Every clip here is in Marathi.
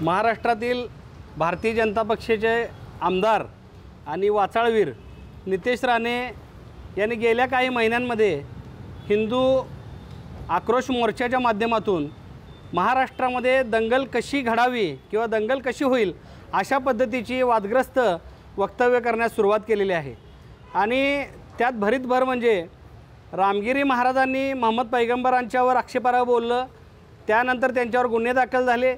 महाराष्ट्रातील भारतीय जनता पक्षाचे आमदार आणि वाचाळवीर नितेश राणे यांनी गेल्या काही महिन्यांमध्ये हिंदू आक्रोश मोर्चाच्या माध्यमातून महाराष्ट्रामध्ये दंगल कशी घडावी किंवा दंगल कशी होईल अशा पद्धतीची वादग्रस्त वक्तव्य करण्यास सुरुवात केलेली आहे। आणि त्यात भरीतभर म्हणजे रामगिरी महाराजांनी मोहम्मद पैगंबरांच्यावर आक्षेपार्ह बोललं, त्यानंतर त्यांच्यावर गुन्हे दाखल झाले,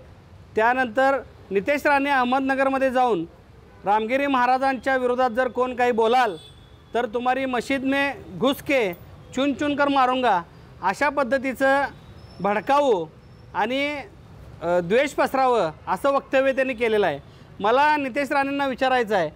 त्यानंतर नितेश राणे अहमदनगरमध्ये जाऊन रामगिरी महाराजांच्या विरोधात जर कोण काही बोलाल तर तुम्हारी मस्जिद में घुस के चुन चुन कर मारूंगा अशा पद्धतीचं भडकावू आणि द्वेष पसरावं असं वक्तव्य त्यांनी केलेलं आहे। मला नितेश राणेंना विचारायचं आहे,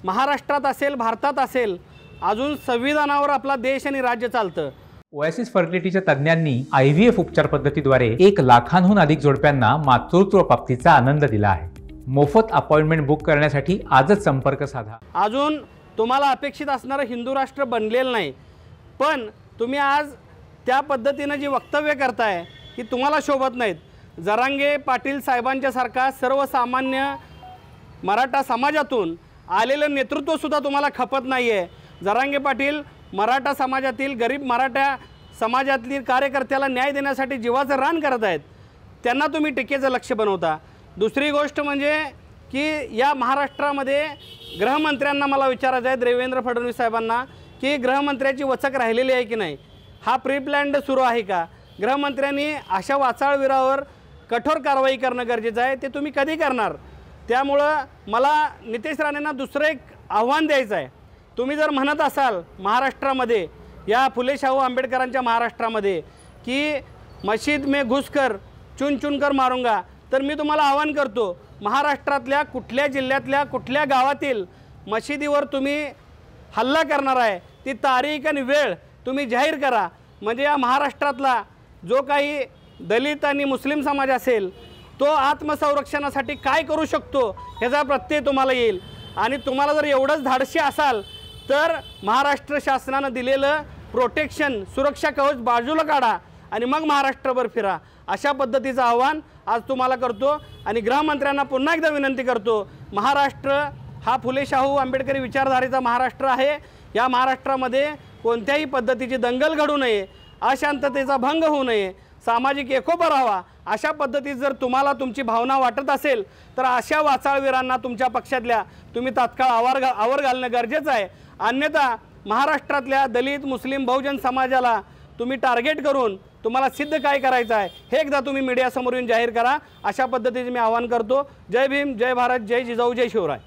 महाराष्ट्रात असेल भारतात असेल अजून संविधानावर आपला देश आणि राज्य चालतं। ओएसिस फर्टिलिटीच्या तज्ञांनी IVF उपचार पद्धतीद्वारे 1 लाखांहून अधिक जोडप्यांना मातृत्व प्राप्तीचा आनंद दिला आहे। मोफत अपॉइंटमेंट बुक करण्यासाठी आजच संपर्क साधा। अजून तुम्हाला अपेक्षित असणारं हिंदू राष्ट्र बनलेलं नाही, पण तुम्ही आज त्या पद्धतीनं जी वक्तव्य करताय की तुम्हाला शोभत नाहीत। जरांगे पाटील साहेबांच्या सारखा सर्वसामान्य मराठा समाजातून आलेलं नेतृत्वसुद्धा तुम्हाला खपत नाही आहे। जरांगे पाटील मराठा समाजातील गरीब मराठा समाजातील कार्यकर्त्याला न्याय देण्यासाठी जीवाचं रान करत आहेत, त्यांना तुम्ही टीकेचं लक्ष बनवता। दुसरी गोष्ट म्हणजे की या महाराष्ट्रामध्ये गृहमंत्र्यांना मला विचारायचं आहे, देवेंद्र फडणवीस साहेबांना, की गृहमंत्र्याची वचक राहिलेली आहे की नाही, हा प्री प्लॅन्ड सुरू आहे का? गृहमंत्र्यांनी अशा वाचाळवीरावर कठोर कारवाई करणं गरजेचं आहे, ते तुम्ही कधी करणार? त्यामुळं मला नितेश राणेंना दुसरं एक आव्हान द्यायचं आहे। तुम्ही जर म्हणत असाल महाराष्ट्रामध्ये या फुले शाहू आंबेडकरांच्या महाराष्ट्रामध्ये की मस्जिद में घुसकर चुन चुन कर मारूंगा, तर मी तुम्हाला आव्हान करतो, महाराष्ट्रातल्या कुठल्या जिल्ह्यातल्या कुठल्या गावातील मशिदीवर तुम्ही हल्ला करणार आहे ती तारीख आणि वेळ तुम्ही जाहीर करा। म्हणजे या महाराष्ट्रातला जो काही दलित आणि मुस्लिम समाज असेल तो आत्मसंरक्षणासाठी काय करू शकतो ह्याचा प्रत्यय तुम्हाला येईल। आणि तुम्हाला जर एवढंच धाडशी असाल तर महाराष्ट्र शासनानं दिलेलं प्रोटेक्शन सुरक्षा कवच बाजूला काढा आणि मग महाराष्ट्रभर फिरा, अशा पद्धतीचं आव्हान आज तुम्हाला करतो। आणि गृहमंत्र्यांना पुन्हा एकदा विनंती करतो, महाराष्ट्र हा फुले शाहू आंबेडकरी विचारधारेचा महाराष्ट्र आहे। या महाराष्ट्रामध्ये कोणत्याही पद्धतीची दंगल घडू नये, अशांततेचा भंग होऊ नये, सामाजिक एकोपा राहावा, अशा पद्धतीत जर तुम्हाला तुमची भावना वाटत असेल तर अशा वाचाळवीरांना तुमच्या पक्षातल्या तुम्ही तात्काळ आवर घालणं गरजेचं आहे। अन्यथा महाराष्ट्रातल्या दलित मुस्लिम बहुजन समाजाला तुम्ही टार्गेट करून तुम्हाला सिद्ध काय करायचं आहे हे एकदा तुम्ही मीडियासमोर येऊन जाहीर करा, अशा पद्धतीचे मी आवाहन करतो। जय भीम, जय भारत, जय जिजाऊ, जय शिवराय।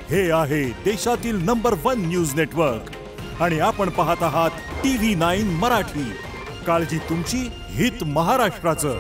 हे आहे देशातील नंबर 1 न्यूज नेटवर्क आणि आपण पाहत आहात TV9 मराठी। काळजी तुमची, हित महाराष्ट्राचं।